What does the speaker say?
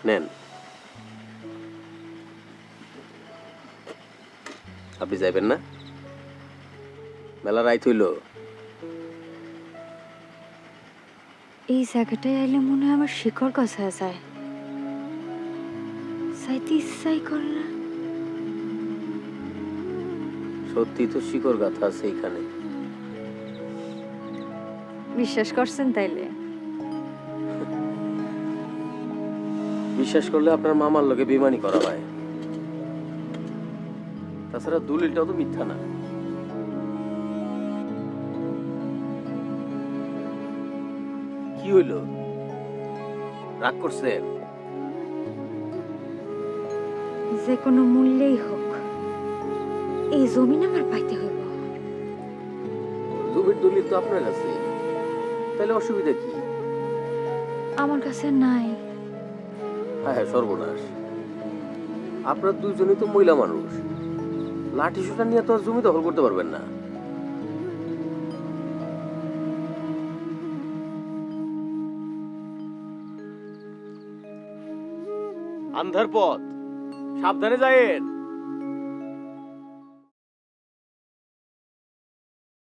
নেন, আপনি যাইবেন না? মেলা রাইত হইল। এই জায়গাটায় আইলে মনে হয় আমার শিকড় গছা যায়, যাইতে ইচ্ছাই করে না। সত্যি তো শিকড় গাথা আছে এখানে। বিশ্বাস করছেন তাইলে? বিশ্বাস করলে আপনার মামার লোকে বেমানি করা হয়। তাছাড়া দলিলটাও তো মিথ্যা না। কি হইল, রাগ করছেন? যে কোনো মূল্যেই হোক এই জমিন আমার পাইতে হইব। জমির দলিল তো আপনার কাছে, তাহলে অসুবিধা কি? আমার কাছে নাই। হ্যাঁ হ্যাঁ, সর্বনাশ। আপনার দুইজনই তো মহিলা মানুষ, লাঠি সোটা নিয়ে তো আর জমি দখল করতে পারবেন না। আন্ধার পথ, সাবধানে যায়েন।